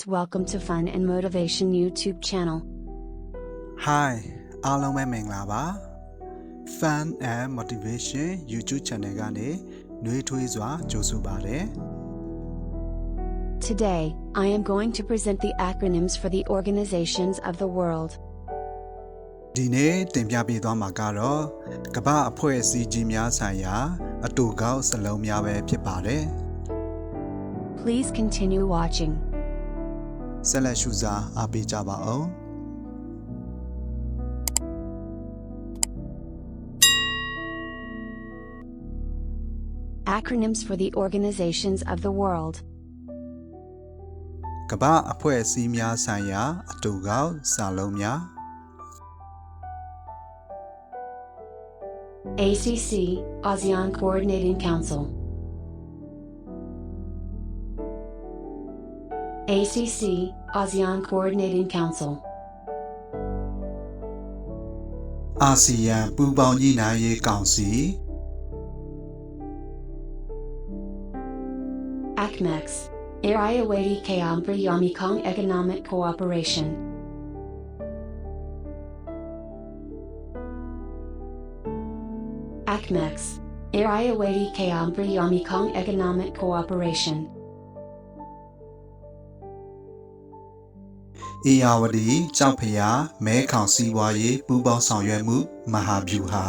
most welcome to Fun and Motivation YouTube channel. Hi,အားလုံးပဲမင်္ဂလာပါ Fun and Motivation YouTube channel ကနေနှွေးထွေးစွာကြိုဆိုပါတယ် Today, I am going to present the acronyms for the organizations of the world. ဒီနေ့တင်ပြပေးသွားမှာကတော့ကမ္ဘာအဖွဲ့အစည်းကြီးများဆိုင်ရာအတူကောက်စလုံးများပဲဖြစ်ပါတယ် Please continue watching. ဆက်လက်ရှုစားအားပေးကြပါဦး Acronyms for the organizations of the world. ကမ္ဘာအဖွဲ့အစည်းများဆိုင်ရာအတူကောက်စာလုံးများ ACC, ASEAN Coordinating Council. ACC, ASEAN Coordinating Council. အာဆီယံပူးပေါင်းညှိနှိုင်းရေးကောင်စီ ACMEX, Irayawadi Kayampa Yamikong Economic Cooperation. ACMEX, Irayawadi Kayampa Yamikong Economic Cooperation. အေယာဝတီကြောက်ဖျားမဲခေါင်စီးပွားရေးပူးပေါင်းဆောင်ရွက်မှုမဟာဗျူဟာ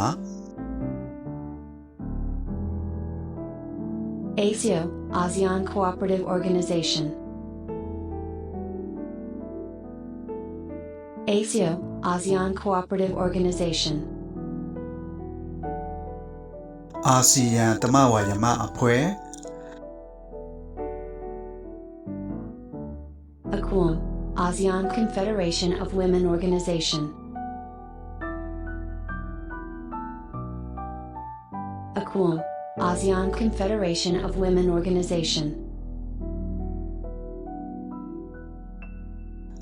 ASEO, ASEAN Cooperative Organization. ASEO, ASEAN Cooperative Organization. အာဆီယံတမဝါယမအဖွဲ့ ACWOM, ASEAN Confederation of Women Organization. ACWOM, ASEAN Confederation of Women Organization.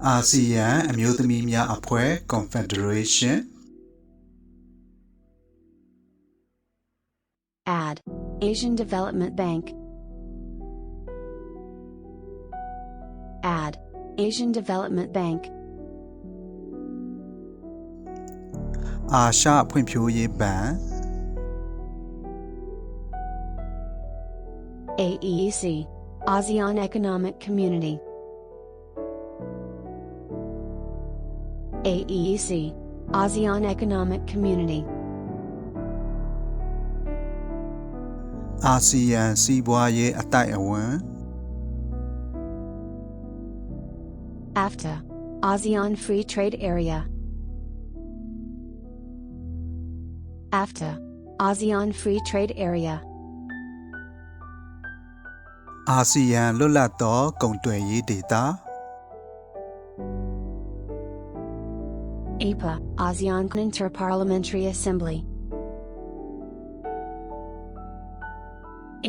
အာဆီယံအမျိုးသမီးများအဖွဲ့ Confederation AD, Asian Development Bank. AD, Asian Development Bank. အာရှဖွံ့ဖြိုးရေးဘဏ် AEC, ASEAN Economic Community. AEC, ASEAN Economic Community. အာဆီယံစီးပွားရေးအတိုက်အဝန် AFTA, ASEAN Free Trade Area. AFTA, ASEAN Free Trade Area. အာဆီယံလွတ်လပ်သောကုန်သွယ်ရေးဒေသ APA, ASEAN Interparliamentary Assembly.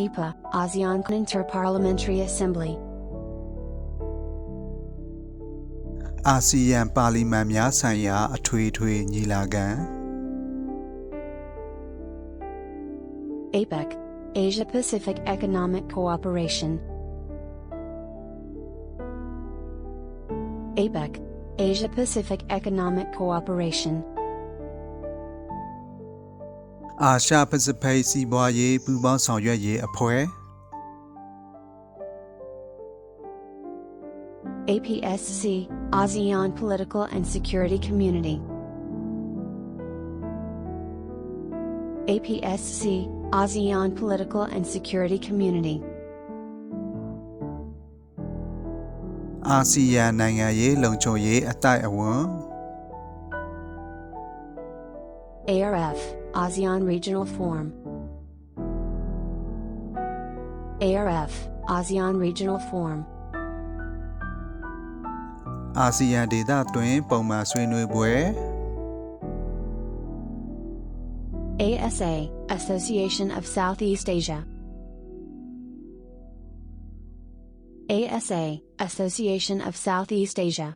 APA, ASEAN Interparliamentary Assembly. အာဆီယံပါလီမန်များဆိုင်ရာအထွေထွေညီလာခံ APEC, Asia Pacific Economic Cooperation. APEC, Asia Pacific Economic Cooperation. အာရှပစိဖိတ်စီးပွားရေးပူးပေါင်းဆောင်ရွက်ရေးအဖွဲ့ APSC, ASEAN Political and Security Community. APSC, ASEAN Political and Security Community. အာဆီယံနိုင်ငံရေးလုံခြုံရေးအတိုက်အဝန် ARF, ASEAN Regional Forum. ARF, ASEAN Regional Forum. အာဆီယံဒေသတွင်ပုံမှန်ဆွေးနွေးပွဲ ASA, Association of Southeast Asia. ASA, Association of Southeast Asia.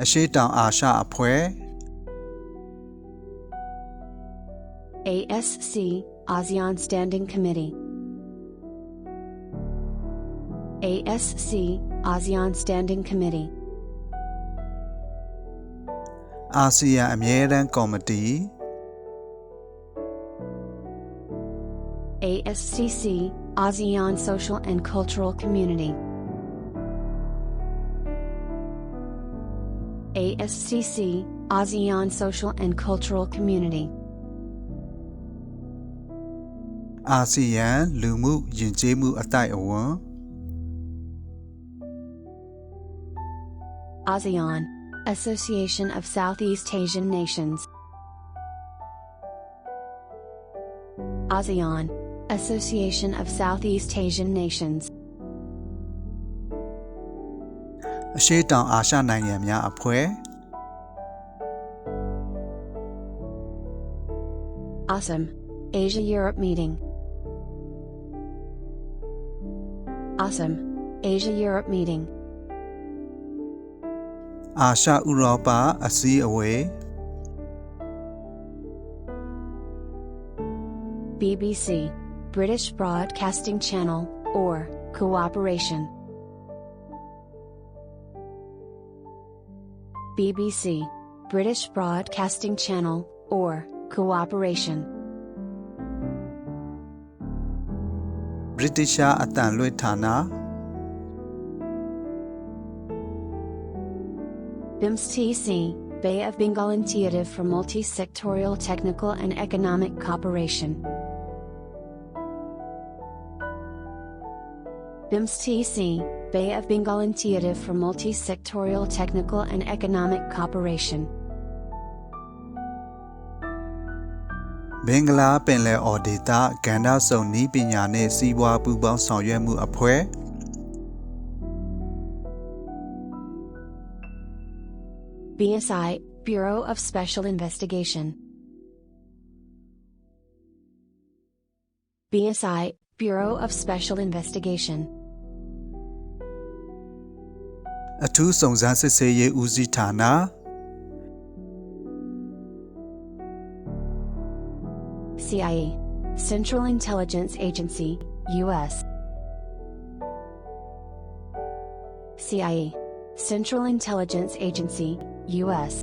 အရှေ့တောင်အာရှအဖွဲ့ ASC, ASEAN Standing Committee. ASC, ASEAN Standing Committee. အာဆီယံအမြဲတမ်းကော်မတီ ASCC, ASEAN Social and Cultural Community. ASCC, ASEAN Social and Cultural Community. အာဆီယံလူမှုယဉ်ကျေးမှုအတိုက်အဝန် ASEAN, Association of Southeast Asian Nations. ASEAN, Association of Southeast Asian Nations. အရှေ့တောင်အာရှနိုင်ငံများအဖွဲ့ ASEM, Asia-Europe Meeting. ASEM, Asia-Europe Meeting. အာရှဥရောပအစည်းအဝေး BBC, British Broadcasting Channel, or Cooperation. BBC, British Broadcasting Channel, or Cooperation. ဗြိတိရှအသံလွှင့်ဌာန BIMS-TC, Bay of Bengal Initiative for Multi-Sectorial Technical and Economic Cooperation. BIMS-TC, Bay of Bengal Initiative for Multi-Sectorial Technical and Economic Cooperation. ဘင်္ဂလားပင်လယ်အော်ဒေသကဏ္ဍစုံနည်းပညာနှင့်စီးပွားပူးပေါင်းဆောင်ရွက်မှုအဖွဲ့ BSI, Bureau of Special Investigation. BSI, Bureau of Special Investigation. အထူးစုံစမ်းစစ်ဆေးရေးဦးစီးဌာန CIA, Central Intelligence Agency, U.S. CIA, Central Intelligence Agency, U.S.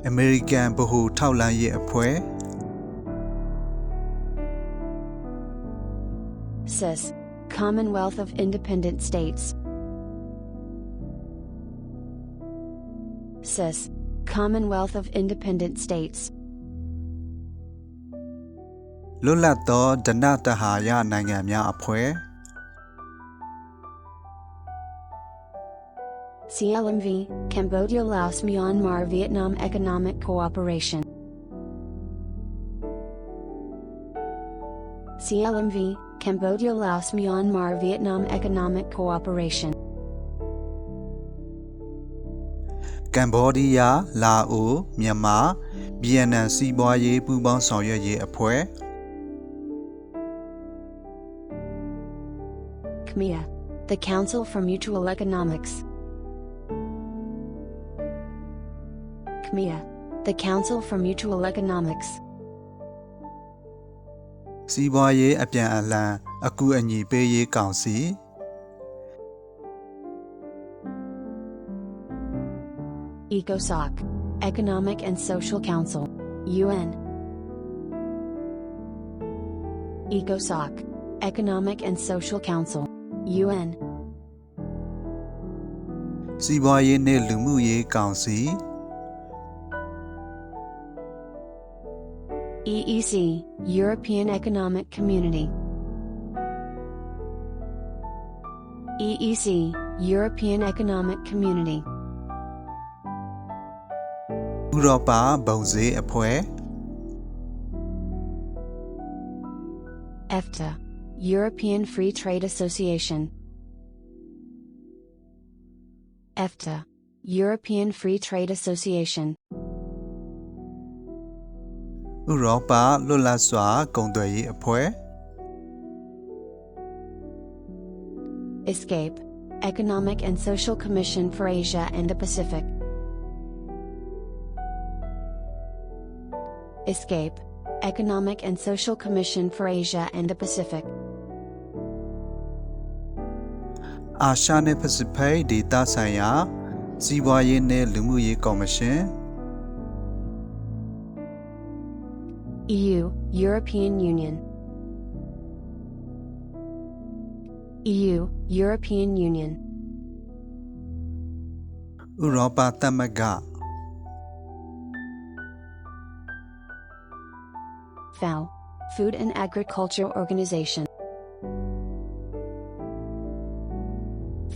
အမေရိကန်ဗဟိုထောက်လှမ်းရေးအဖွဲ့ CIS, Commonwealth of Independent States. CIS, Commonwealth of Independent States. လွတ်လပ်သောဓနသဟာယနိုင်ငံများအဖွဲ့ CLMV, Cambodia, Laos, Myanmar, Vietnam Economic Cooperation. CLMV, Cambodia, Laos, Myanmar, Vietnam Economic Cooperation. ကမ်ဘောဒီးယားလာအိုမြန်မာဗီယက်နမ်စီးပွားရေးပူးပေါင်းဆောင်ရွက်ရေးအဖွဲ့ CMEA, the Council for Mutual Economics. CMEA, the Council for Mutual Economics. စီးပွားရေးအပြန်အလှန်အကူအညီပေးရေးကောင်စီ ECOSOC, Economic and Social Council, UN. ECOSOC, Economic and Social Council, UN. စီးပွားရေးနှင့်လူမှုရေးကောင်စီ EEC, European Economic Community. EEC, European Economic Community. ဥရောပဘုံဈေးအဖွဲ့ EFTA, European Free Trade Association. EFTA, European Free Trade Association. ဥရောပလွတ်လပ်စွာကုန်သွယ်ရေးအဖွဲ့ ESCAPE, Economic and Social Commission for Asia and the Pacific. ESCAPE, Economic and Social Commission for Asia and the Pacific. အာရှနဲ့ Pacific ဒေသဆိုင်ရာစီးပွားရေးနဲ့လူမှုရေးကော်မရှင် EU, European Union. EU, European Union. ဥရောပသမဂ္ဂ FAO, Food and Agriculture Organization.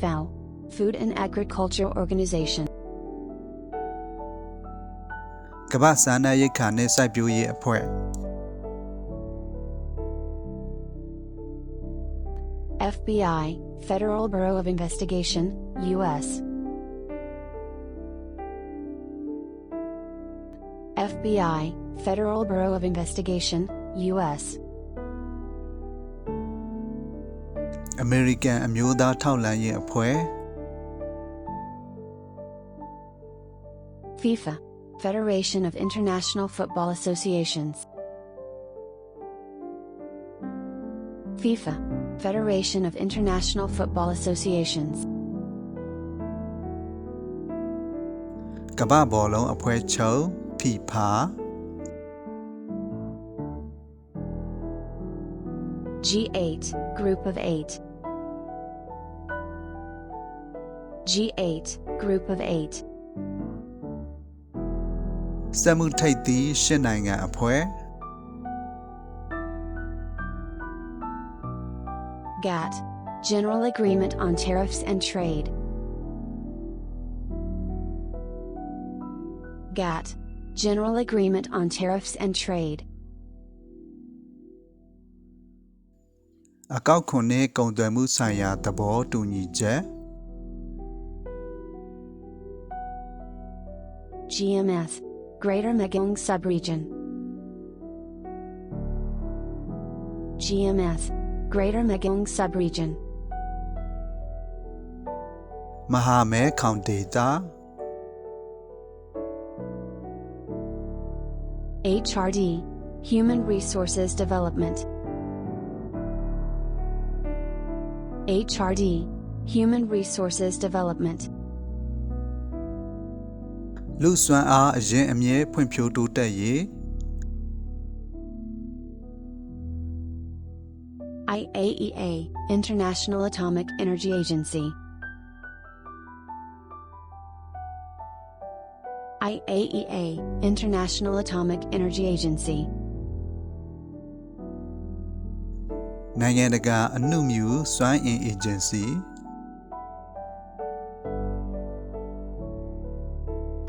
FAO, Food and Agriculture Organization. ကမ္ဘာ့စားနပ်ရိက္ခာနဲ့စိုက်ပျိုးရေးအဖွဲ့ FBI, Federal Bureau of Investigation, U.S. FBI, Federal Bureau of Investigation, U.S. အမေရိကန်အမျိုးသားထောက်လှမ်းရေးအဖွဲ့ FIFA, Federation of International Football Associations. FIFA, Federation of International Football Associations. ကမ္ဘာ့ဘောလုံးအဖွဲ့ချုပ် FIFA G8, Group of 8. G8, Group of 8. စက်မှုထိပ်သီးရှစ်နိုင်ငံအဖွဲ့ GATT, General Agreement on Tariffs and Trade. GATT, General Agreement on Tariffs and Trade. အကောက်ခွန်နဲ့ကုန်သွယ်မှုဆိုင်ရာသဘောတူညီချက် GMS, Greater Meghalong Subregion. GMS, Greater Meghalong Subregion. မဟာမဲခေါင်ဒေသ HRD, Human Resources Development. HRD, Human Resources Development. လူစွမ်းအားအရင်အမြဲဖွံ့ဖြိုးတိုးတက်ရေး IAEA, International Atomic Energy Agency. IAEA, International Atomic Energy Agency. နိုင်ငံတကာအနုမြူစွမ်းအင်အေဂျင်စီ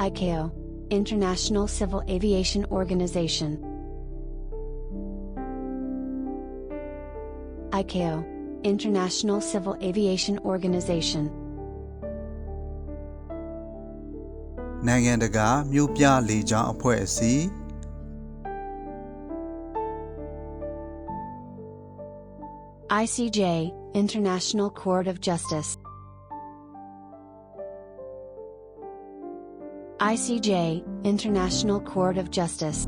ICAO, International Civil Aviation Organization. ICAO, International Civil Aviation Organization. နိုင်ငံတကာမြို့ပြလေကြောင်းအဖွဲ့အစည်း ICJ, International Court of Justice. ICJ, International Court of Justice.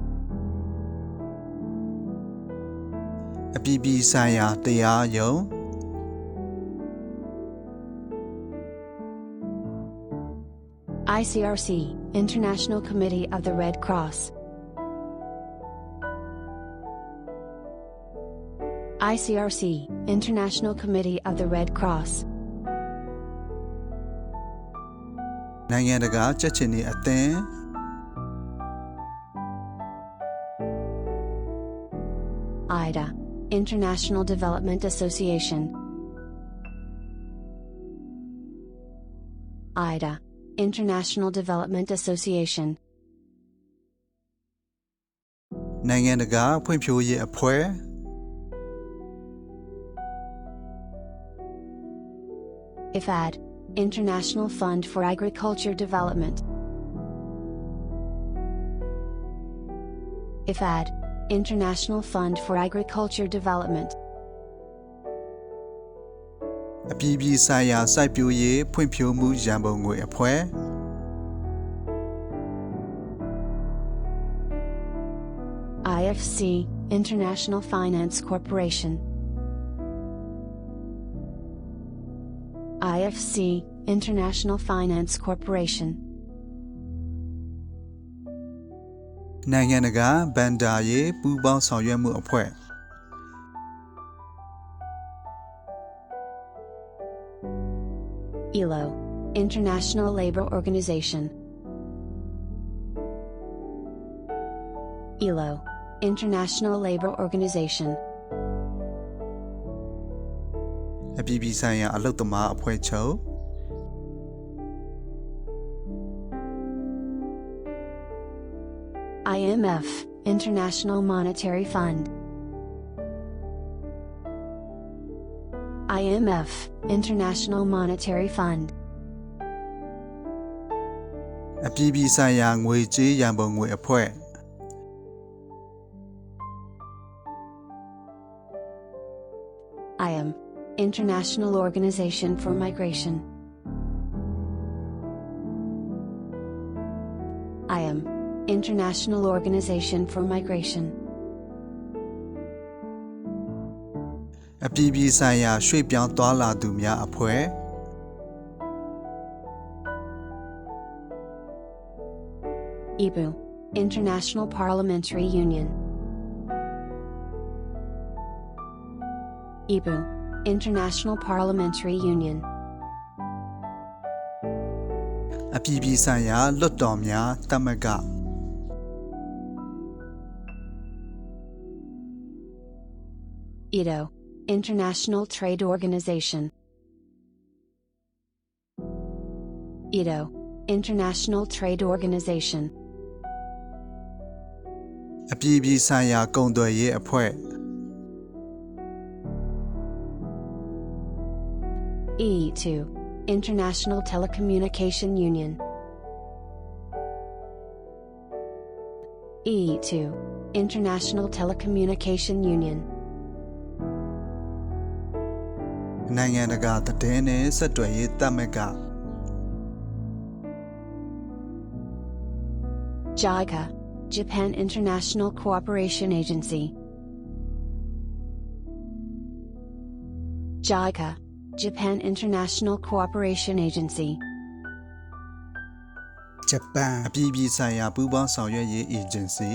အပြည်ပြည်ဆိုင်ရာတရားရုံး ICRC, International Committee of the Red Cross. ICRC, International Committee of the Red Cross. နိုင်ငံတကာကြက်ချင်တဲ့အသင်း IDA, International Development Association. IDA, International Development Association. နိုင်ငံတကာဖွံ့ဖြိုးရေးအဖွဲ့ IFAD, International Fund for Agriculture Development. IFAD, International Fund for Agriculture Development. အပြည်ပြည်ဆိုင်ရာစိုက်ပျိုးရေးဖွံ့ဖြိုးမှုရန်ပုံငွေအဖွဲ့ IFC, International Finance Corporation. IFC, International Finance Corporation. နိုင်ငံတကာဘဏ္ဍာရေးပူးပေါင်းဆောင်ရွက်မှုအဖွဲ့ ILO, International Labour Organization. ILO, International Labour Organization. အပြည်ပြည်ဆိုင်ရာအလုပ်သမားအဖွဲ့ချုပ် IMF, International Monetary Fund. IMF, International Monetary Fund. အပြည်ပြည်ဆိုင်ရာငွေကြေးရန်ပုံငွေအဖွဲ့ IOM, International Organization for Migration. IOM, International Organization for Migration. အပြည်ပြည်ဆိုင်ရာရွှေ့ပြောင်းသွားလာသူများအဖွဲ့ IPU, International Parliamentary Union. IPU, International Parliamentary Union. အပြည်ပြည်ဆိုင်ရာလွှတ်တော်များသမဂ္ဂ ITO, International Trade Organization. ITO, International Trade Organization. အပြည်ပြည်ဆိုင်ရာကုန်သွယ်ရေးအဖွဲ့ E2, International Telecommunication Union. E2, International Telecommunication Union. နိုင်ငံတကာသတင်းနဲ့ဆက်သွယ်ရေးသမဂ္ဂ JICA, Japan International Cooperation Agency. JICA, Japan International Cooperation Agency. ဂျပန်အပြည်ပြည်ဆိုင်ရာပူးပေါင်းဆောင်ရွက်ရေး agency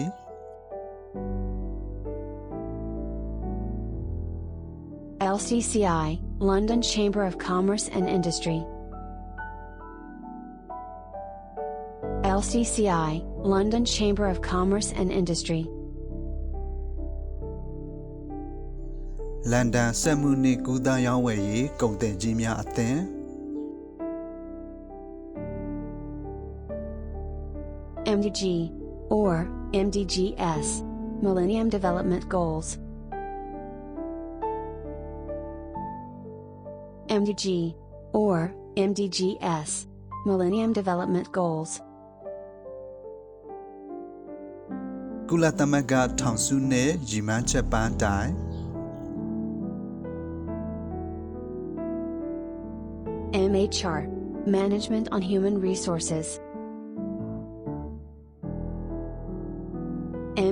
LCCI, London Chamber of Commerce and Industry. LCCI, London Chamber of Commerce and Industry. လန်ဒန်စက်မှုနှင့်ကူးသန်းရောင်းဝယ်ရေးကုန်သည်ကြီးများအသင်း MDG, or MDGS, Millennium Development Goals. MDG, or MDGS, Millennium Development Goals. ကုလသမဂ္ဂထောင်စုနှင့်ရည်မှန်းချက်ပန်းတိုင် MHR, Management on Human Resources.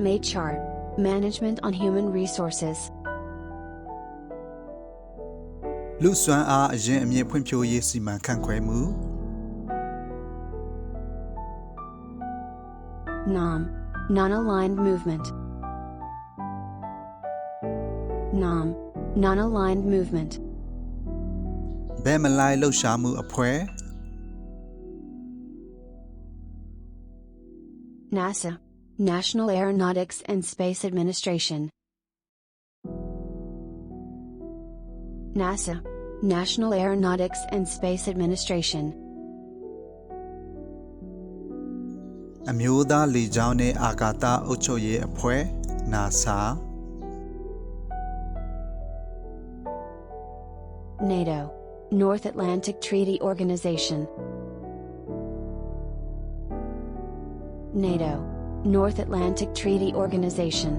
MHR, Management on Human Resources. လူစွမ်းအားအရင်အမြင့်ဖွံ့ဖြိုးရေးစီမံခန့်ခွဲမှု NAM, Non-Aligned Movement. NAM, Non-Aligned Movement. ဘယ်မလိုက်လှုပ်ရှားမှုအဖွဲ့ NASA, National Aeronautics and Space Administration. NASA, National Aeronautics and Space Administration. အမျိုးသားလေကြောင်းနှင့်အာကာသအုပ်ချုပ်ရေးအဖွဲ့ NASA NATO, North Atlantic Treaty Organization. NATO, North Atlantic Treaty Organization.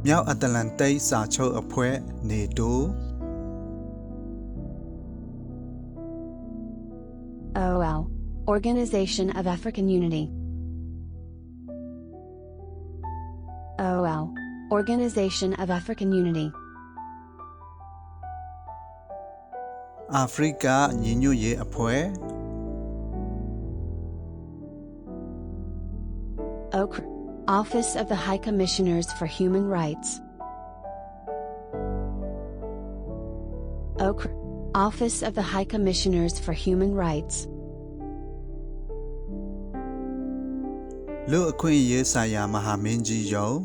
မြောက်အတ္တလန်တိတ်စာချုပ်အဖွဲ့ NATO OL, Organization of African Unity. OL, Organization of African Unity. အာဖရိကညီညွတ်ရေးအဖွဲ့ Office of the High Commissioners for Human Rights. Office of the High Commissioners for Human Rights. လူအခွင့်အရေးဆိုင်ရာမဟာမင်းကြီးရုံး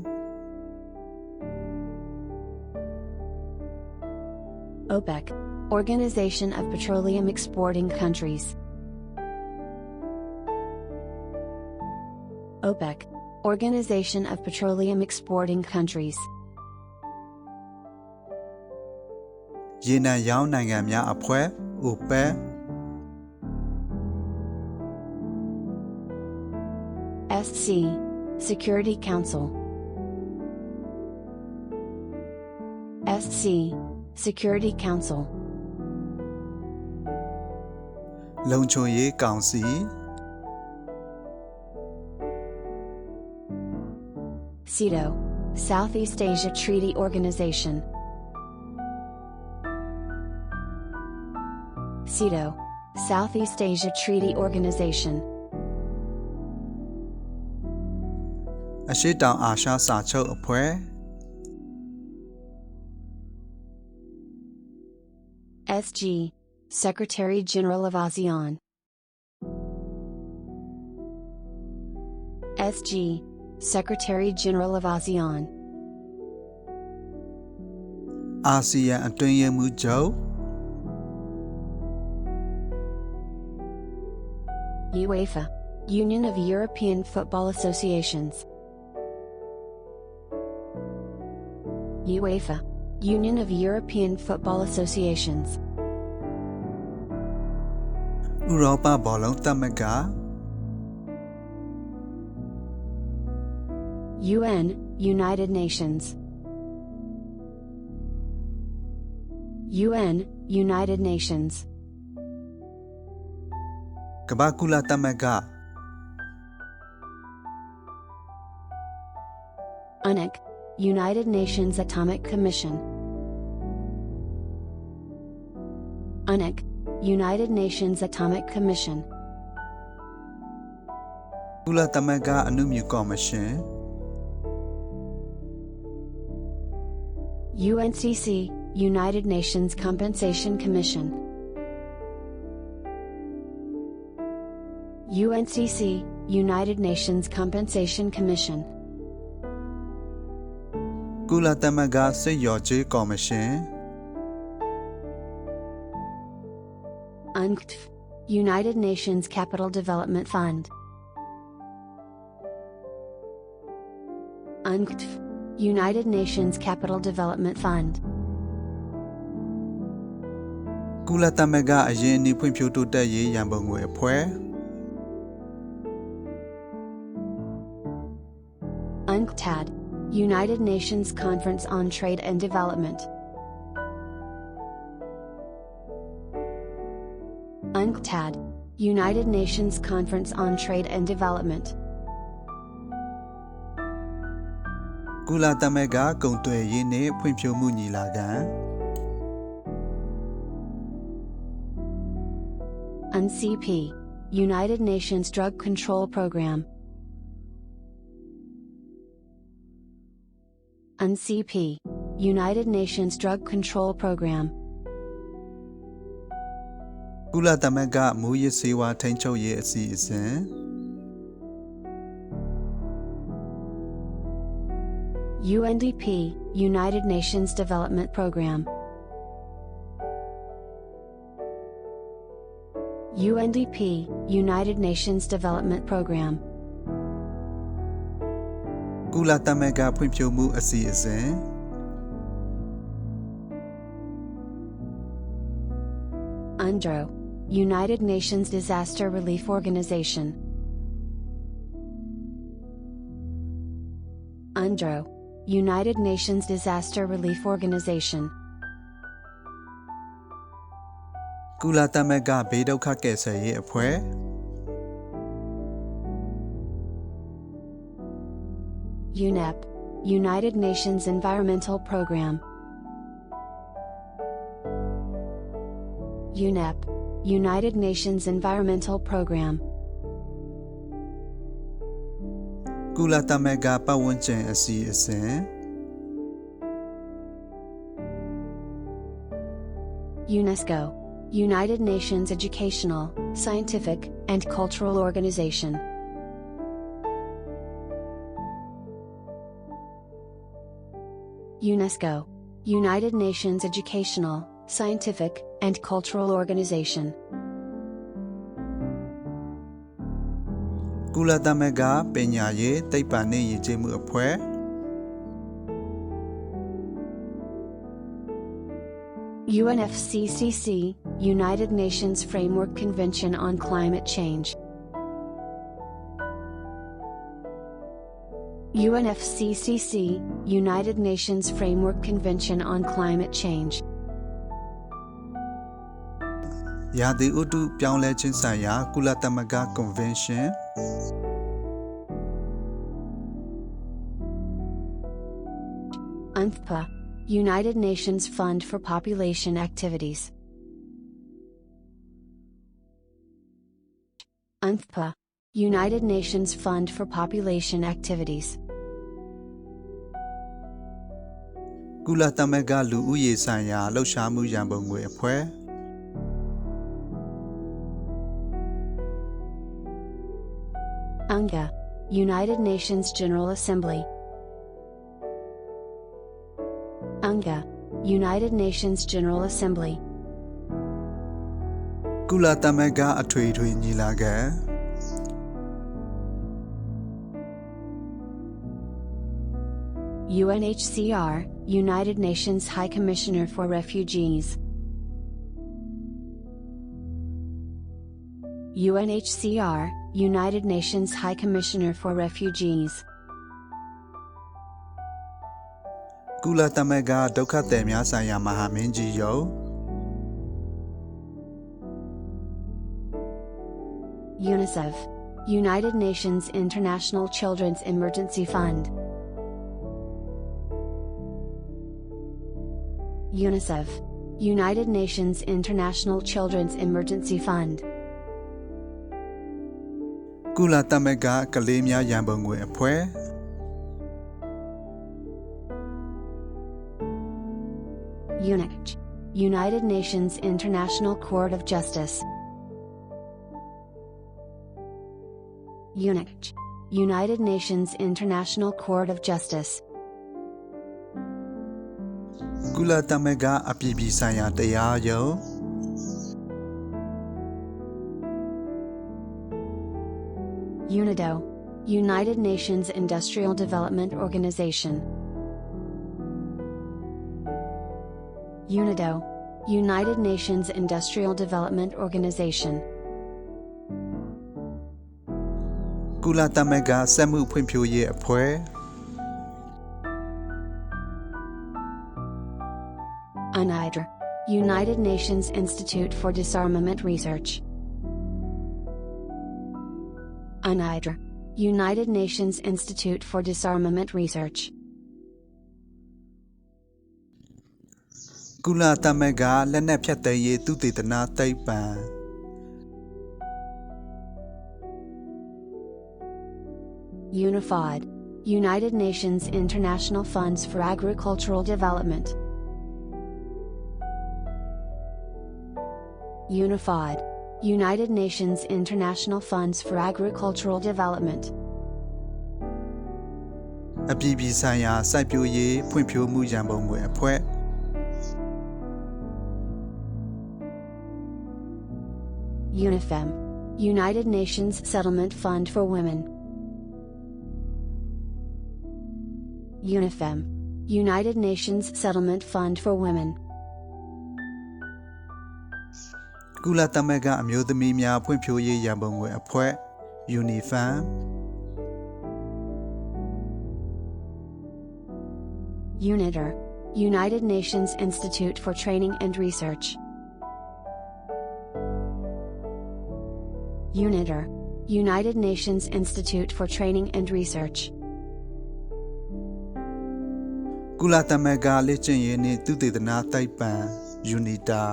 OPEC, Organization of Petroleum Exporting Countries. OPEC, Organization of Petroleum Exporting Countries. ရေနံရောင်းနိုင်ငံများအဖွဲ့ OPEC SC, Security Council. SC, Security Council. လုံခြုံရေးကောင်စီ SEATO, Southeast Asia Treaty Organization. SEATO, Southeast Asia Treaty Organization. အရှေ့တောင်အာရှစာချုပ်အဖွဲ့ SG, Secretary General of ASEAN. SG, Secretary General of ASEAN. အာဆီယံအတွင်းရေးမှူးချုပ် UEFA, Union of European Football Associations. UEFA, Union of European Football Associations. ဥရောပဘောလုံးသမဂ္ဂ UN, United Nations. UN, United Nations. ကမ္ဘာကုလသမဂ္ဂ UNEC, United Nations Atomic Commission. UNEC, United Nations Atomic Commission. ကုလသမဂ္ဂအနုမြူကော်မရှင် UNCC, United Nations Compensation Commission. UNCC, United Nations Compensation Commission. ကုလသမဂ္ဂစစ်ရော်ကြေးကော်မရှင် UNCTF, United Nations Capital Development Fund. UNCTF, United Nations Capital Development Fund. ကုလသမဂ္ဂအရင်းအနှီးဖွံ့ဖြိုးတိုးတက်ရေးရန်ပုံငွေအဖွဲ့ UNCTAD, United Nations Conference on Trade and Development. UNCTAD, United Nations Conference on Trade and Development. ကုလသမဂ္ဂကုန်သွယ်ရေးနှင့်ဖွံ့ဖြိုးမှုညီလာခံ UNCP, United Nations Drug Control Program. UNCP, United Nations Drug Control Program. ကုလသမဂ္ဂမူးယစ်ဆေးဝါးထိန်းချုပ်ရေးအစီအစဉ် UNDP, United Nations Development Program. UNDP, United Nations Development Program. ကုလသမဂ္ဂဖွံ့ဖြိုးမှုအစီအစဉ် UNDRO, United Nations Disaster Relief Organization. UNDRO, United Nations Disaster Relief Organization. ကုလသမဂ္ဂဘေးဒုက္ခကယ်ဆယ်ရေးအဖွဲ့ UNEP, United Nations Environmental Program. UNEP, United Nations Environmental Program. ကုလသမဂ္ဂပတ်ဝန်းကျင်အစီအစဉ် UNESCO, United Nations Educational, Scientific, and Cultural Organization. UNESCO, United Nations Educational, Scientific, and Cultural Organization. ကုလသမဂ္ဂပညာရေးသိပ္ပံနဲ့ယဉ်ကျေးမှုအဖွဲ့ UNFCCC, United Nations Framework Convention on Climate Change. UNFCCC, United Nations Framework Convention on Climate Change. ရာသီဥတုပြောင်းလဲခြင်းဆိုင်ရာကုလသမဂ္ဂ Convention UNFPA, United Nations Fund for Population Activities. UNFPA, United Nations Fund for Population Activities. ကုလသမဂ္ဂလူဦးရေဆိုင်ရာလှုပ်ရှားမှုရန်ပုံငွေအဖွဲ့ UNGA, United Nations General Assembly. UNGA, United Nations General Assembly. ကုလသမဂ္ဂအထွေထွေညီလာခံ UNHCR, United Nations High Commissioner for Refugees. UNHCR, United Nations High Commissioner for Refugees. ကုလသမဂ္ဂဒုက္ခသည်များဆိုင်ရာမဟာမင်းကြီးရုံး UNICEF, United Nations International Children's Emergency Fund. UNICEF, United Nations International Children's Emergency Fund. ကုလသမဂ္ဂကလေးများရန်ပုံငွေအဖွဲ့ UNIC, United Nations International Court of Justice. UNIC, United Nations International Court of Justice. ကုလသမဂ္ဂအပြည်ပြည်ဆိုင်ရာတရားရုံး UNIDO, United Nations Industrial Development Organization. UNIDO, United Nations Industrial Development Organization. ကုလသမဂ္ဂစက်မှုဖွံ့ဖြိုးရေးအဖွဲ့ UNIDR, United Nations Institute for Disarmament Research. UNIDR, United Nations Institute for Disarmament Research. ကုလသမဂ္ဂလက်နက်ဖြတ်သိမ်းရေးသုတေသနသိပ္ပံ UNIFOD, United Nations International Funds for Agricultural Development. UNIFOD, United Nations International Funds for Agricultural Development. အပြည်ပြည်ဆိုင်ရာစိုက်ပျိုးရေးဖွံ့ဖြိုးမှုရန်ပုံငွေအဖွဲ့ UNIFEM, United Nations Settlement Fund for Women. UNIFEM, United Nations Settlement Fund for Women. ကုလသမဂ္ဂအမျိုးသမီးများဖွံ့ဖြိုးရေးရန်ပုံငွေအဖွဲ့ UNIFEM UNIDR, United Nations Institute for Training and Research. UNIDR, United Nations Institute for Training and Research. ကုလသမဂ္ဂလေ့ကျင့်ရေးနှင့်သုတေသနသိပ္ပံ UNITA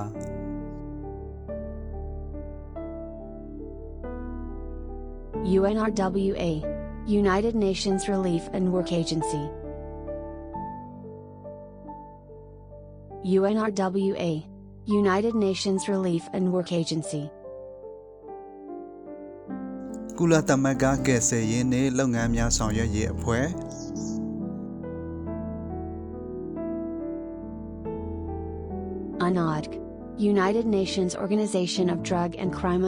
UNRWA, United Nations Relief and Work Agency. UNRWA, United Nations Relief and Work Agency. ကုလသမဂ္ဂကယ်ဆယ်ရေးနှင့်လုပ်ငန်းများဆောင်ရွက်ရေးအဖွဲ့ UNODC, United Nations Organization of Drug and Crime.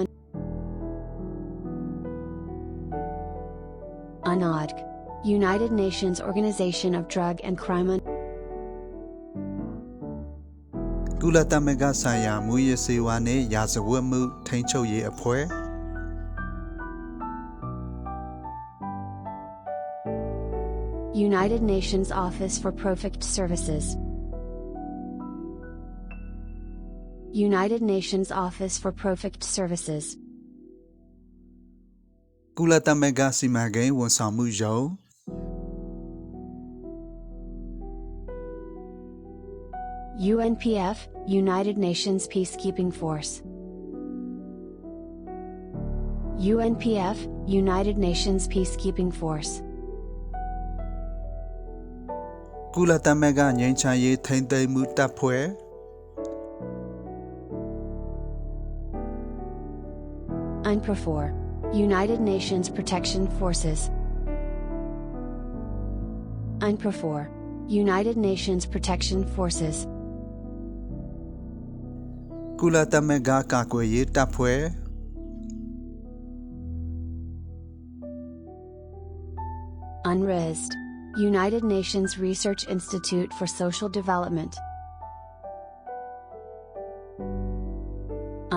UNODC, United Nations Organization of Drug and Crime. ကုလသမဂ္ဂဆိုင်ရာမူရစေဝါနှင့်ရာဇဝတ်မှုထိန်းချုပ်ရေးအဖွဲ့ United Nations Office for Perfect Services. United Nations Office for Perfect Services. ကုလသမဂ္ဂစီမံကိန်းဝန်ဆောင်မှုရုံး UNPF, United Nations Peacekeeping Force. UNPF, United Nations Peacekeeping Force. ကုလသမဂ္ဂငြိမ်းချမ်းရေးထိန်းသိမ်းမှုတပ်ဖွဲ့ UNPROFOR, United Nations Protection Forces. UNPROFOR, United Nations Protection Forces. ကုလသမဂ္ဂကာကွယ်ရေးတပ်ဖွဲ့ UNRISD, United Nations Research Institute for Social Development.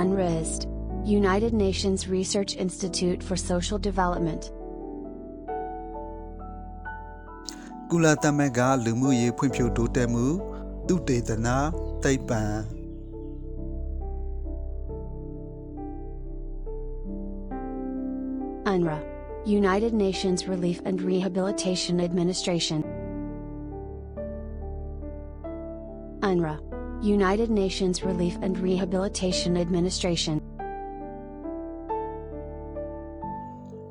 UNRISD, United Nations Research Institute for Social Development. ကုလသမဂ္ဂလူမှုရေးဖွံ့ဖြိုးတိုးတက်မှုသုတေသနသိပ္ပံ UNRWA, United Nations Relief and Rehabilitation Administration. UNRWA, United Nations Relief and Rehabilitation Administration.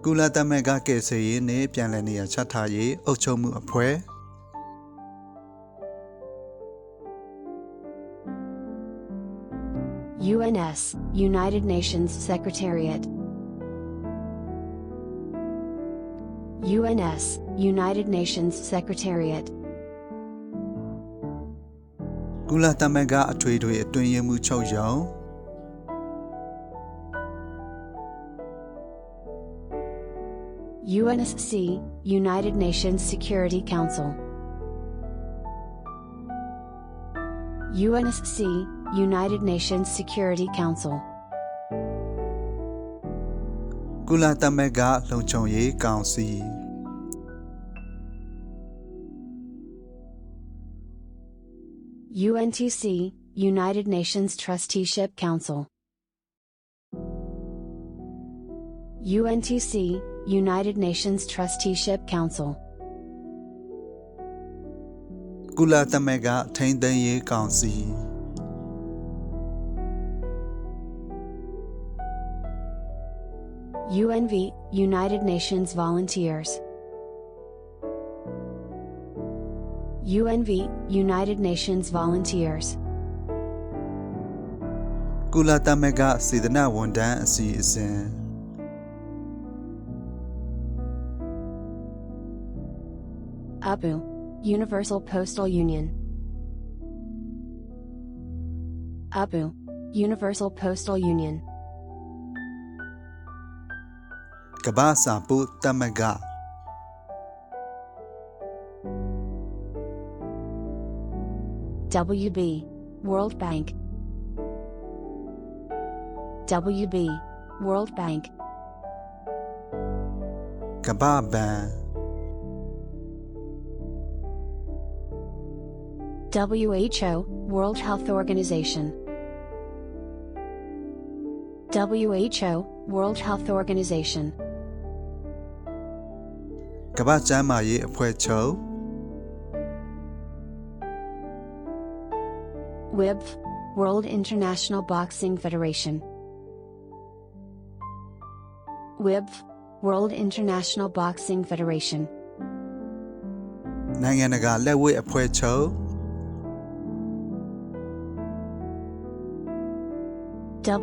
ကုလသမဂ္ဂကယ်ဆယ်ရေးနှင့်ပြန်လည်နေရာချထားရေးအုပ်ချုပ်မှုအဖွဲ့ UNS, United Nations Secretariat. UNS, United Nations Secretariat. ကုလသမဂ္ဂအထွေထွေအတွင်းရေးမှူးချုပ်ရုံး UNSC, United Nations Security Council. UNSC, United Nations Security Council. ကုလသမဂ္ဂလုံခြုံရေးကောင်စီ UNTC, United Nations Trusteeship Council. UNTC, United Nations Trusteeship Council. ကုလသမဂ္ဂထိန်းသိမ်းရေးကောင်စီ UNV, United Nations Volunteers. UNV, United Nations Volunteers. ကုလသမဂ္ဂစေတနာဝန်ထမ်းအစီအစဉ် UPU, Universal Postal Union. UPU, Universal Postal Union. ကမ္ဘာ့စာပို့သမဂ္ဂ WB, World Bank. WB, World Bank. ကမ္ဘာ့ဘဏ် WHO, World Health Organization. WHO, World Health Organization. ကမ္ဘာ့ကျန်းမာရေးအဖွဲ့ချုပ် WIBF, World International Boxing Federation. WIBF, World International Boxing Federation. နိုင်ငံတကာလက်ဝှေ့အဖွဲ့ချုပ်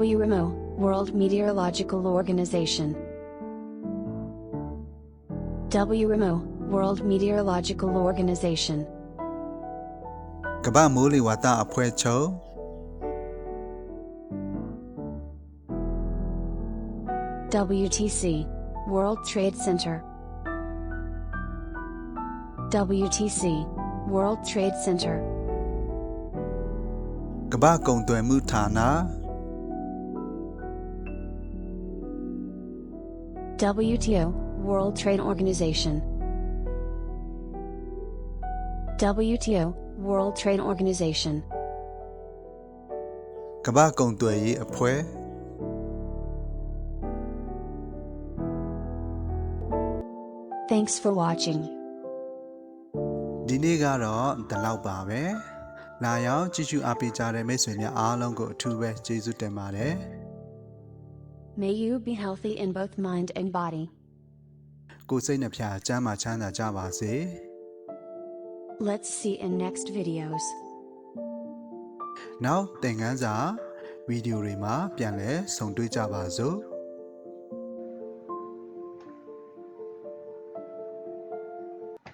WMO, World Meteorological Organization. WMO, World Meteorological Organization. ကမ္ဘာမိုးလေဝသအဖွဲ့ချုပ် WTC, World Trade Center. WTC, World Trade Center. ကမ္ဘာကုန်သွယ်မှုဌာန WTO, World Trade Organization. WTO, World Trade Organization. ကမ္ဘာကုန်သွယ်ရေးအဖွဲ့ Thanks for watching. ဒီနေ့ကတော့ဒီလောက်ပါပဲလာရောက်ကြည့်ရှုအားပေးကြတဲ့မိတ်ဆွေများအားလုံးကိုအထူးပဲကျေးဇူးတင်ပါတယ် May you be healthy in both mind and body. ကိုယ်စိတ်နှဖျားကျန်းမာချမ်းသာကြပါစေ Let's see in next videos. နောက်သင်ခန်းစာဗီဒီယိုတွေမှာပြန်လည်ဆုံတွေ့ကြပါစို့